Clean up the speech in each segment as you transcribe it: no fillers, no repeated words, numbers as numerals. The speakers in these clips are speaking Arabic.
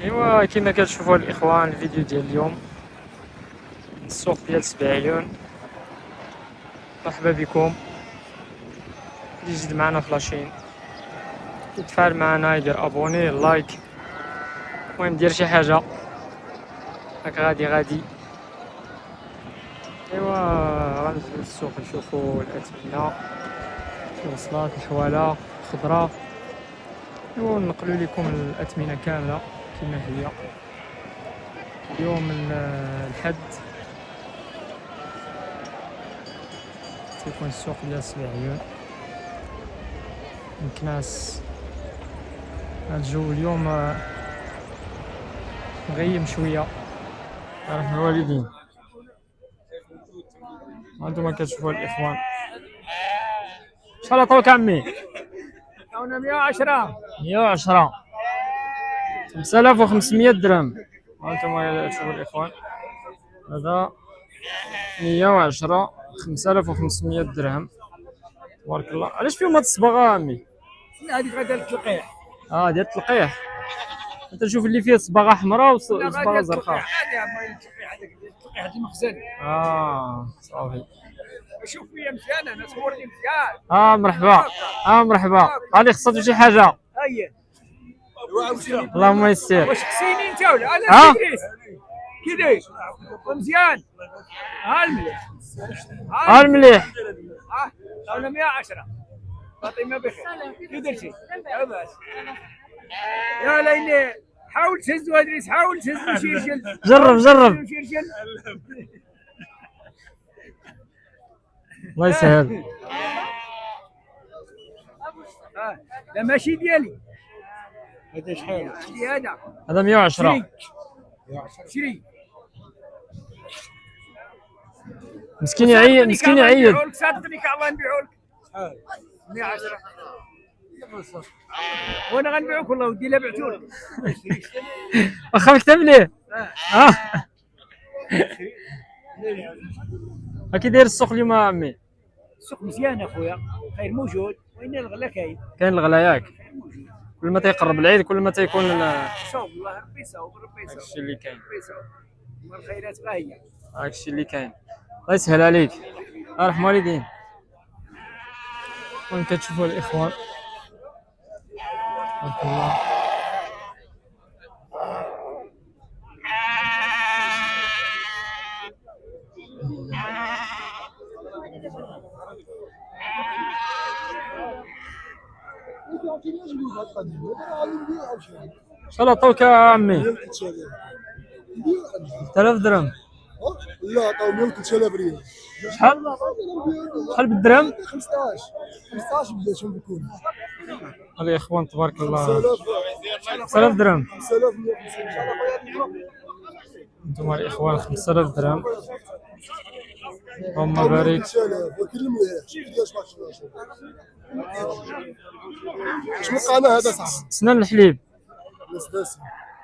ايوا كما كتشوفوا الاخوان الفيديو ديال اليوم السوق ديال سبعيون. مرحبا بكم اللي جديد معنا في لاشين، يتفاعل معنا يدير ابوني لايك، المهم دير شي حاجه هاك غادي. ايوا غنمشيو للسوق نشوفوا الاثمنه، الوصلات، الحواله، الخضره، ايوا نقلوا لكم الاثمنه كامله كما هي. اليوم الحد تيكون السوق ديال سبعيون مكناس. الجو اليوم مغيم شويه، راه الوالدين هانتوما كتشوفوا الاخوان. شحال عطاوك عمي؟ عطاونا 110 110 5500 درهم. هانتوما كتشوفوا الاخوان، هذا 110 5500 درهم. تبارك الله. علاش فيهم هاد الصباغه عمي؟ هذيك غدا التلقيح. ديال التلقيح. انت تشوف اللي فيه صباغه حمراء وصباغه زرقاء. عادي يا عمي التلقيح، هذاك التلقيح ديال المخزن. صافي. شوف فيا مزيان، انا صورني مزيان. مرحبا. مرحبا. غادي خصها شي حاجه. هيا اللهم يسر. واش خصيني انت ولا انا؟ كي داير مزيان؟ ها المليح، ها المليح. عطاونا 110. فاطمه بخير، كي درتي؟ لاباس. يا ليلي حاول تهزو ادريس، حاول تهزو شي رجل. جرب. شي رجل. الله يسهل. لا ماشي ديالي. هذا شحال؟ هذا 110. شري. مسكين يعيد. صدقني الله نبيعو لك. شحال؟ 110. وانا غنبيعوك والله ودي، لا بعتو لك. واخا مكتب ليه. كي داير السوق اليوم عمي؟ السوق مزيان اخويا، خير موجود، وين الغلا كاين الغلا ياك. كل ما تيقرب العيد كل ما تيكون صوب. الله ربي يصوب، ربي يصوب. هادشي اللي كاين، ربي يصوب، والخيرات باهيه. هادشي اللي كاين. الله يسهل عليك، الله يرحم والدين. وين كتشوفوا الاخوان تبارك الله. شحال عطاوك عمي؟ 3000 درهم. لا عطاو 13000 ريال. شحال بالدرهم؟ 15 بداتهم بيكون. هذا يا اخوان تبارك الله 5000 درهم. 5150. انتم الاخوان 5000 درهم. اللهم بارك. وكل مليح. كيفاش ما شفتش؟ اش وقعنا هذا صح؟ سنان الحليب.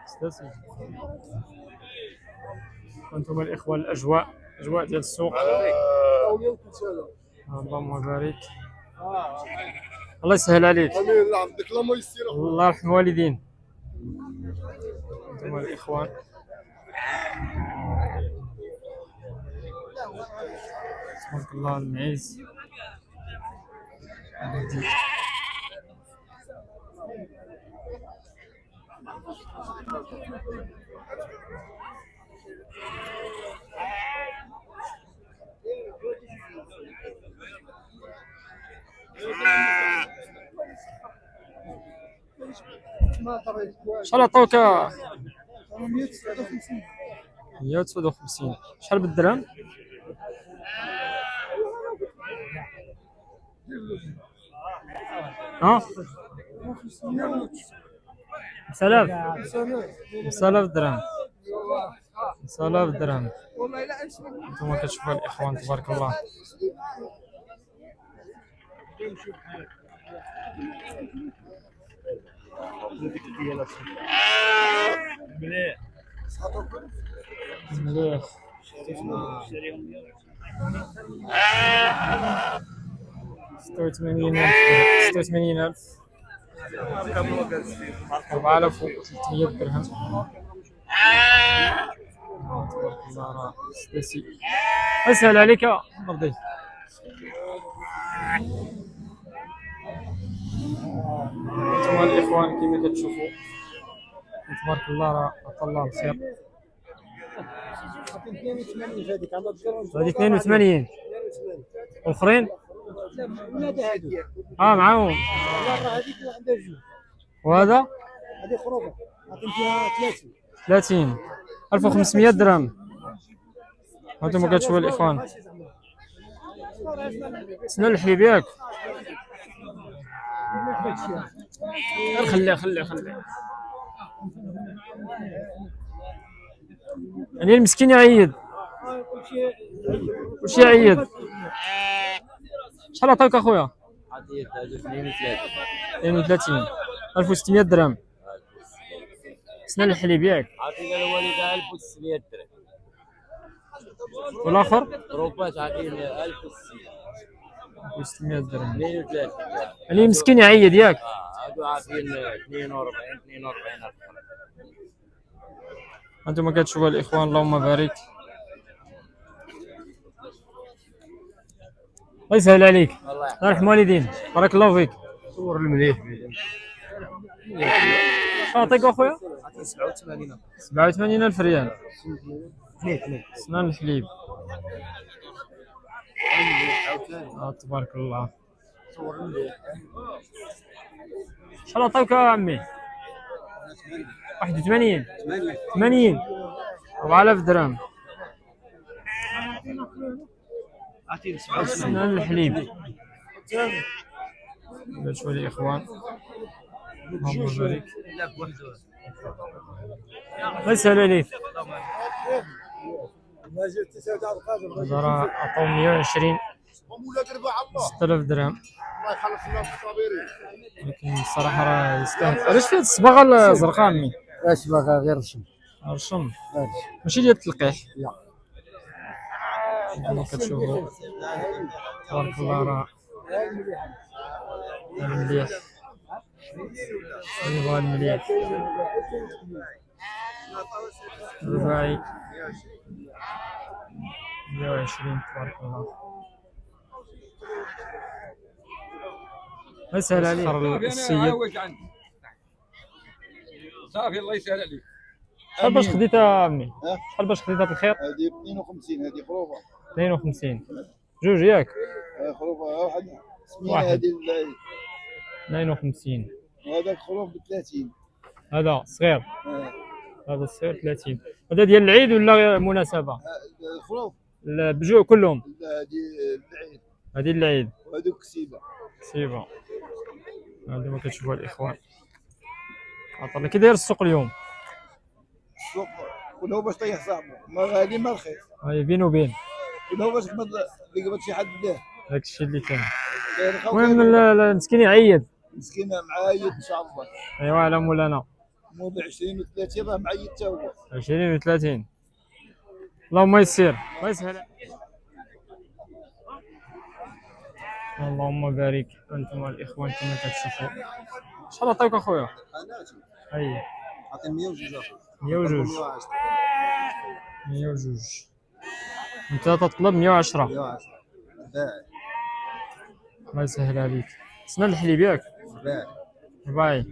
سداسي. انتم الاخوان الاجواء ديال السوق. اللهم بارك. الله يسهل عليك. امين. نعم ديك الله يسير. الله يرحم والدين. انتم الاخوان تبارك الله. المعيز شحال عطاوك؟ 159. شحال بالدرهم؟ ها 5000 درهم. 5000 درهم. انتم كتشوفوا الاخوان تبارك الله. مليح. 86,000. 4300 درهم. تبارك الله راه سداسي. اسهل عليك يا مرضي. انتم الاخوان كما كتشوفوا تبارك الله راه عطا الله الخير. هذه 82 اخرين معاهم. وهذا هذه خروجه عطيت فيها 30 1500 درهم. هانتوما كتشوفوا الاخوان سنان الحليب ياك. خليه يعني المسكين يعيد كلشي يعيد. شحال عطاك اخويا؟ عطيت 32 32 1600 درهم. سنان الحليب ياك. عطينا الوالده 1600 درهم. والاخر روبات عطينا 1600 درهم. 32 يعني مسكين يعيد ياك. هادو عاطين 42 الف. انتم كتشوفوا الاخوان اللهم بارك. الله يسهل عليك. الله يرحم والدين. بارك الله فيك. صور المليح. عطيك اخويا 87 87 الف ريال. اثنين سنان الحليب. تبارك الله. صور المليح. شحال عطاوك يا عمي؟ 81 80 4000 درهم. عطيني سنان الحليب. شوف الاخوان اللهم بارك. الله يسهل عليك. هذا راه عطاو 120 6000 درهم. الله يخلص الناس الصابرين. لكن الصراحه راه يستاهل. علاش فيها الصباغه الزرقاء عمي؟ اش باغا غير الشم. الرشم ماشي ديال التلقيح. لا كما كتشوفوا تبارك الله راه مليح. يبغى المليح. رباعي 120 تبارك الله. يسهل عليك السيد. صافي الله يسهل عليك. شحال باش خديتها عمي؟ شحال باش خديتها بالخير؟ هذه 52 هذه خروفه. 52 جوج ياك؟ خروفه واحد واحد. هذه 52 وهذاك خروف ب 30. هذا صغير. هذا الصغير 30. هذا ديال العيد ولا مناسبة؟ الخروف بجوع كلهم. هذه العيد. هذه العيد. وهذوك كسيبه. كسيبة. هذا ما كتشوفوا الاخوان. عطانا كي داير السوق اليوم؟ السوق كل هو باش طيح صاحبه ما غادي ما رخيص. هاي بين وبين. كل هو باش يقبض شي حد به. داك الشيء اللي كان. المهم المسكين يعيد. مسكين معايد ان شاء الله. ايوا على مولانا. مول 20 و30 راه معيد حتى هو. 20 و30. اللهم يسير. الله يسهل. اللهم بارك. انتم الاخوان كما كتشوفوا. شحال عطاوك اخويا؟ انا اي عطيني 102 اخويا. 102 102. انت تطلب 110. 110 الله يسهل عليك. سنان الحليب ياك؟ رباعي.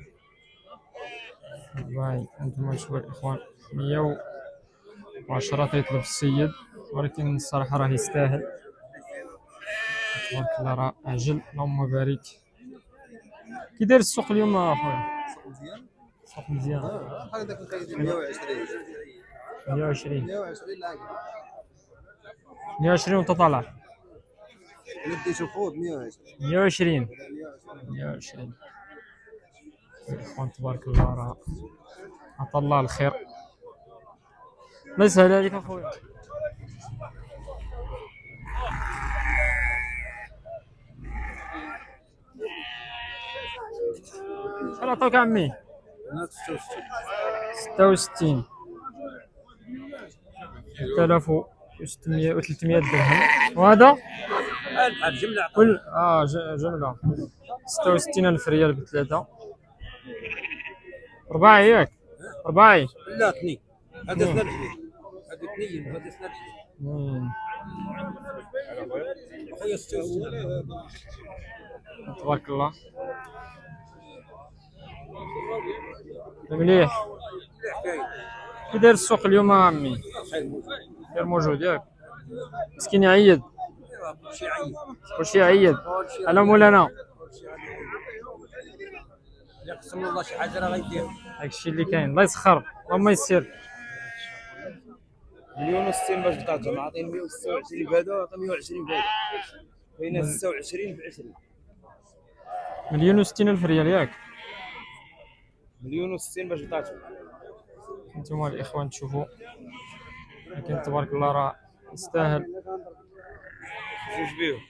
انتم شوفوا الاخوان 110 تيطلب السيد، ولكن الصراحه راه يستاهل تبارك الله. راه عجل اللهم بارك. كي داير السوق اليوم اخويا؟ السوق مزيان. هذاك القيد 120 120 لاقي 120 وانت طالع. بدي شوفوه 120 120 الاخوان تبارك الله. راه عطا الله الخير. الله يسهل عليك اخويا. شحال عطاوك عمي؟ 66 3600 و300 درهم. وهذا جمله كل جمله 66 الف ريال بثلاثه. 4 ياك 4 لا اثنين. هذا سنة الحليب. هذا اثنين وهذا سنة الحليب. خويا 66. تبارك الله. مليح. كي داير السوق اليوم عمي؟ غير موجود ياك؟ مسكين يعيد. شي عيب. كلشي يعيد على مولانا. يقسم الله شي حاجة راه غيدير. داكشي اللي كاين، الله يسخر اللهم يسر. 1,60,000 باش بقات عاطين 126 بهذا وعطي 120 بهذا. كاينه 26 ب 20. 1,60,000 ريال ياك؟ 1,60,000 باش بقات. انتم الاخوان تشوفوا، لكن تبارك الله راه يستاهل.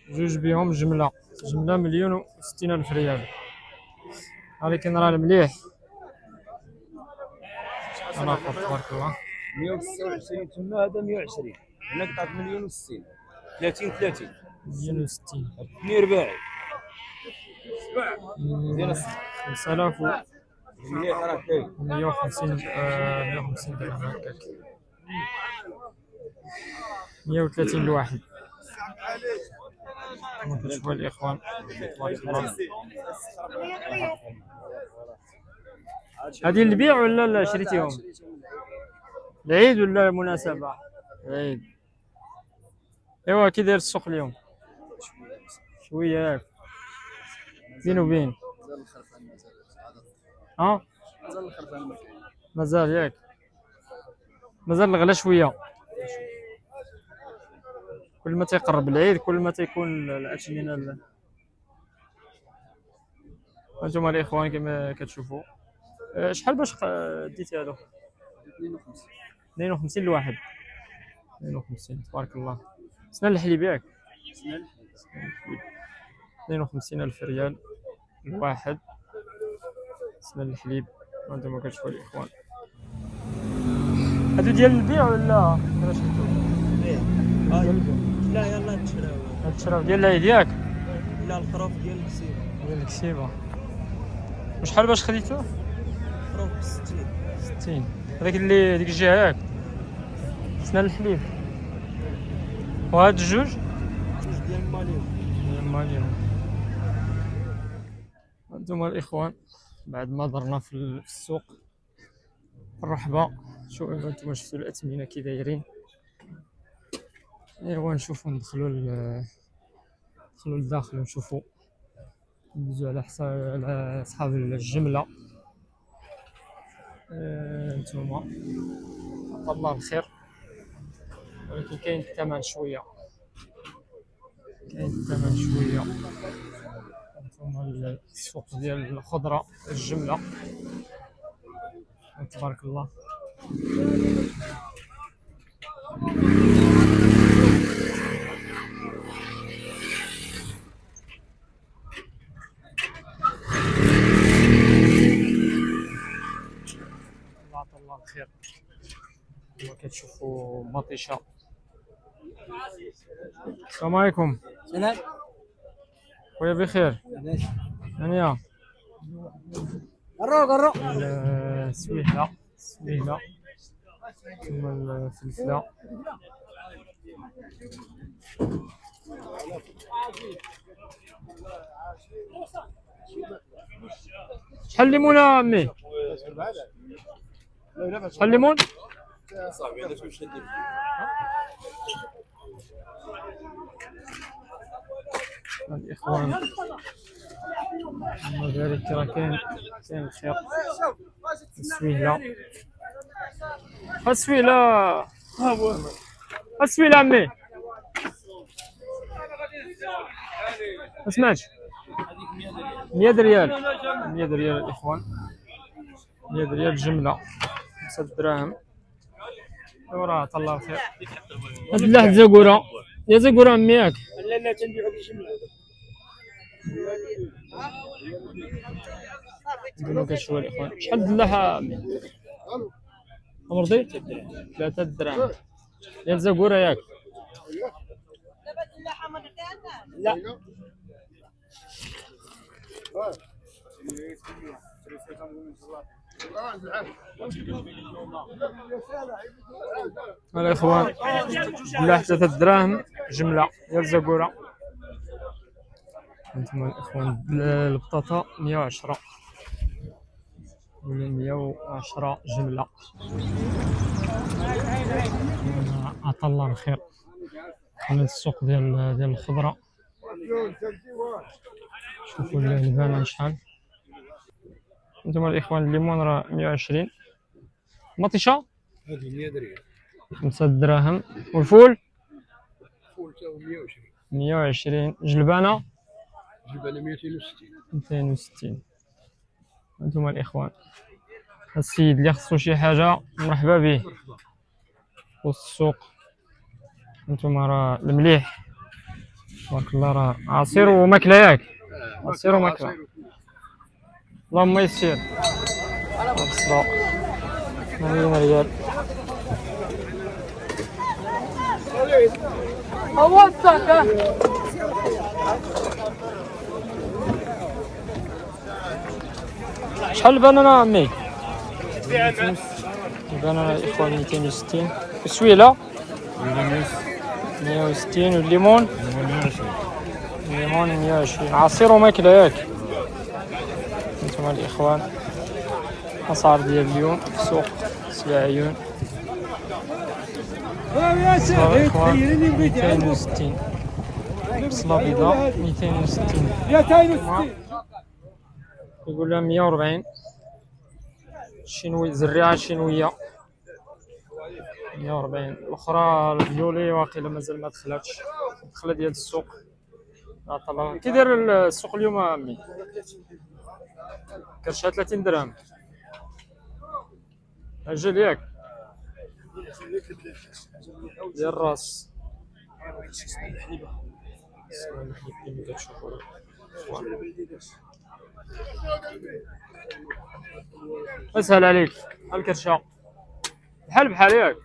جوج بيهم جمله 1,60,000 ريال، ولكن راه المليح. انا تبارك الله 126 تما هذا 120. هنا قطعت 1,60,000. 30 30. 1,60,000 42. ديال 5,000 مليح راه كاين. 150 150 درهم هكاك، 130 الواحد. كما كتشوفوا الاخوان تبارك الله. هذه البيع ولا لا شريتيهم؟ العيد ولا مناسبة؟ العيد. ايوا كي داير السوق اليوم؟ شوية ياك؟ بين وبين. ها؟ مازال ياك؟ مازال الغلا شوية. كل ما تيقرب العيد كل ما تيكون الأثمنة. هانتوما الإخوان كما كتشوفوا. شحال باش ديتي هادو؟ 52 الواحد. 52 تبارك الله. سنة الحليب ياك؟ سنة الحليب 52,000 ريال الواحد. سنة الحليب. هانتوما كتشوفوا الإخوان. هادو ديال البيع ولا كيفاش شفتو؟ لا يلا نشراو. هاد الشراف ديال العيد ياك؟ لا الخروف ديال الكسيب. ديال الكسيبة. وشحال باش خديتوه؟ خروف ب 60. 60. هذاك اللي ديك الجهة ياك؟ سنة الحليب. وهاد الجوج؟ ديال الماليو. ديال الماليو. هانتوما الإخوان بعد ما درنا في السوق الرحبة، شوفوا هانتوما شفتوا الأثمنة كي دايرين. ايوا نشوفوا ندخلوا للداخل ونشوفوا، ندوزو على حساب على اصحاب الجمله. نتوما الله الخير، ولكن كاين الثمن شويه، نتوما السوق ديال الخضره الجمله تبارك الله. الله الخير. كما كتشوفوا مطيشه. السلام عليكم. سلام. خويا بخير؟ هانيه. قرو السويحله ثم الفلفله. شحال الليمون عمي؟ شحال الليمون؟ صاحبي هذا واش ندير؟ الإخوان الله يبارك راه كاين الخير. السويلة عمي ما سمعتش. 100 ريال الإخوان، 100 ريال جملة، 5 دراهم. وراه الله الخير. هاد اللحم زاكورة يا زاكورة عمي ياك؟ لا تنبيعو بالجمله. كما كتشوفوا الإخوان. شحال الدلاحة عمي؟ مرضي؟ 3 دراهم ديال زاكورة ياك؟ لا الإخوان لا حتى 3 دراهم جملة ديال الزقورة. هانتوما الإخوان البطاطا 110 ولا 110 جملة. عطا الله الخير. هذا السوق ديال الخضرة. شوفوا البانة شحال. هانتوما الإخوان الليمون راه 120. مطيشة هذه 100 درهم. 5 دراهم. والفول فول تاعو 120. 120. جلبانة جبنا 260. 260. هانتوما الإخوان السيد اللي خصو شي حاجة مرحبا به وسط السوق. هانتوما راه المليح تبارك الله، راه عصير وماكلة ياك. عصير وماكلة اللهم يسير. الصباح 80 ريال. شحال البنانة عمي؟ البنانة الإخوان 260. السويلة 160. والليمون الليمون 120. عصير وماكلة ياك. هانتوما الإخوان الأسعار ديال اليوم في سوق سبع عيون. الإخوان 260. بصلة بيضاء 260. يقول لها 140. زريعة شينوية 140. الأخرى الفيولي واقيلا مازال ما دخلاتش. الدخلة ديال السوق عطا الله. كي داير السوق اليوم عمي؟ كرشها 30 درهم. أجل ياك ديال الراس. اسهل عليك الكرشه بحال بحال ياك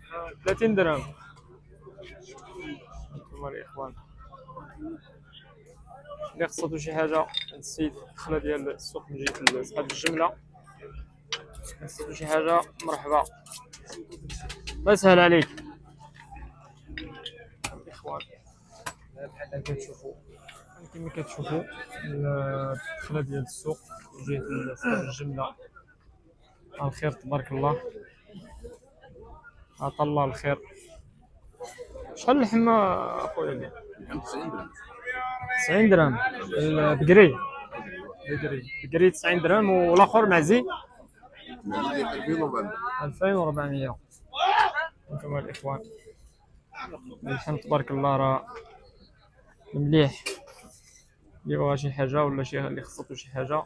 30 درهم. انتم الاخوان اللي خصاتو شي حاجه السيد الدخله ديال السوق من جهه صحاب الجمله خصاتو شي حاجه مرحبا الله يسهل عليك الاخوان. كتشوفوا كما كتشوفوا الدخله ديال السوق من جهه صحاب الجمله. الخير تبارك الله عطا الله الخير. شحال اللحمة اخويا ديال 90 درهم. البقري بقري 90 درهم والاخر معزي 2400. انتم الاخوان اللحم تبارك الله راه مليح. اللي بغا شي حاجه ولا شي اللي خصاتو شي حاجه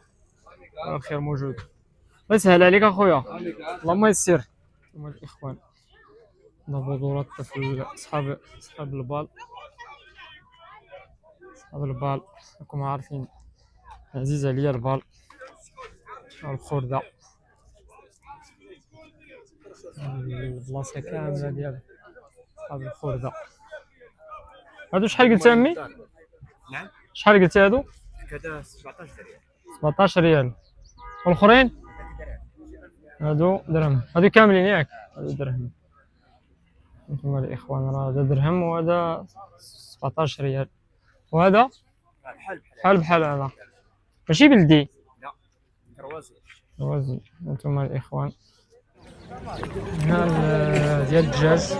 الخير موجود. الله يسهل عليك اخويا اللهم يسر. انتم الاخوان بذورات الطفل اصحاب البال. اصحاب البال راكم عارفين عزيز عليا البال. الخردة البلاصه كامله ديال اصحاب الخردة. هادو شحال قلت عمي؟ نعم شحال قلت هادو؟ كذا 17 ريال. 17 ريال. والاخرين هادو درهم. هادو كاملين ياك هادو درهم. انتم الاخوان راه هذا درهم وهذا 17 ريال وهذا بحال بحال هذا ماشي بلدي. لا روازي. انتم الاخوان هنا ديال الدجاج.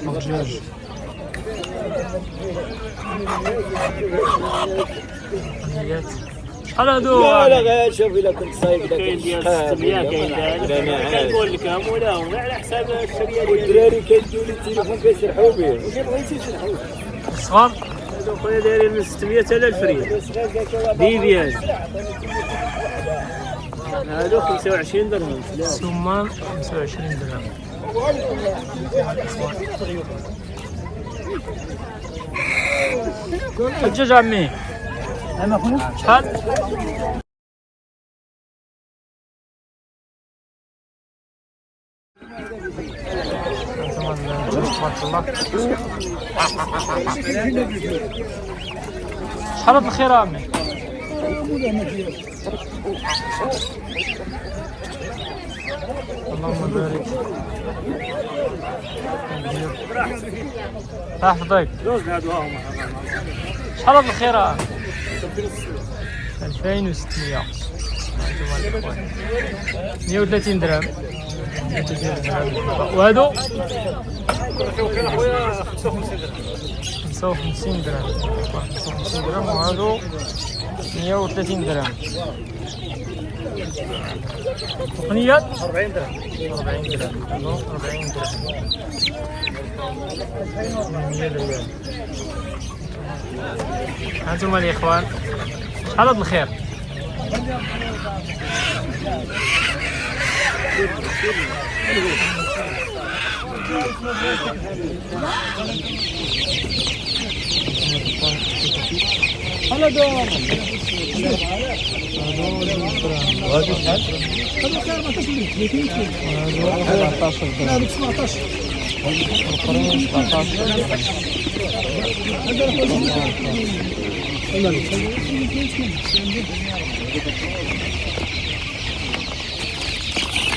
الدجاج شحال هادو؟ لا غير شوف الا كنت صايب كاين ديال 600 كاين كنقول لك ولا على حساب الشريه ديال الدراري كيديو لي التليفون كيسرحوا به وكي بغيتي يسرحوا الصغار هادو خويا دايرين من 600 حتى 1000 ريال بيبيان. هادو 25 درهم. سمان 25 درهم. الدجاج عمي شحال؟ شحال هاد الخير عمي؟ اللهم بارك. تحفظك. شحال هاد الخيرة؟ 2600. 130 درهم. 130 درهم. وهادو 55 درهم. 55 درهم وهادو 130 درهم. تقنيات 40 درهم. 40 درهم. 40 درهم. 100 ريال. هانتوما الاخوان شحال هاد الخير؟ شحال هادو؟ هادو شحال؟ هادو 14 درهم. لا 17. الآخرين 17.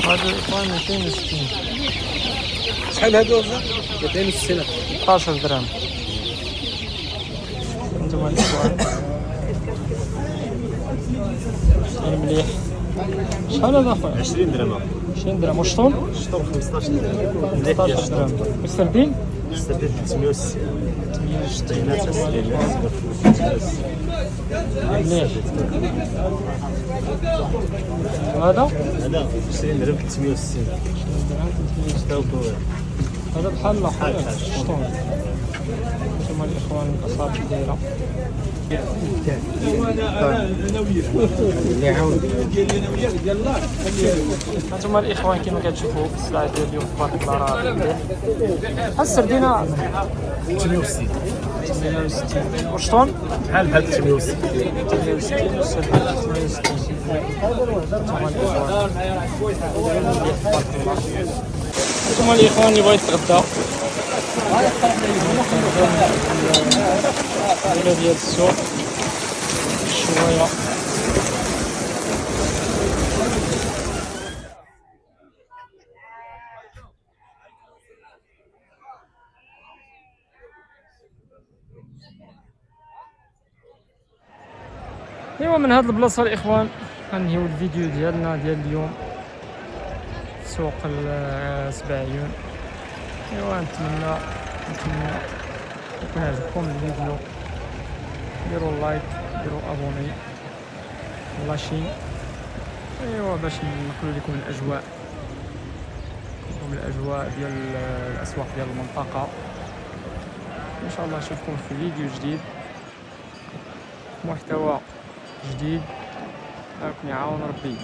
هادو الإخوان 260. شحال هادو؟ 260. 16 درهم. انتما الإخوان مليح. شحال هذا اخويا؟ 20 درهم. 20 درهم. وشطون؟ شطور 15 درهم. 15 درهم. والسردين؟ السردين 360. 360. مليح. وهذا؟ هذا 20 درهم 360. 20 درهم 360. هذا بحال الاخر شطون. انتما الاخوان الاسعار كي دايره. هانتوما الاخوان كما كتشوفوا السلعه ديال اليوم تبارك الله راه مليح. بحال السردينه 360. 360. وشطون؟ بحال 360. 360 والسردين 360. هانتوما الاخوان مليح تبارك الله. هانتوما الاخوان اللي بغا يتغدى ديال السوق شويه. ايوا من هاد البلاصه الاخوان غنهيو الفيديو ديالنا ديال اليوم سوق السبعيون. ايوا نتمنى يكون عجبكم الفيديو. ديروا لايك، ديروا ابوني، لاشين. ايوا باش نقول لكم الاجواء ديال الاسواق ديال المنطقه. ان شاء الله نشوفكم في فيديو جديد، محتوى جديد. راكم يعاون ربي.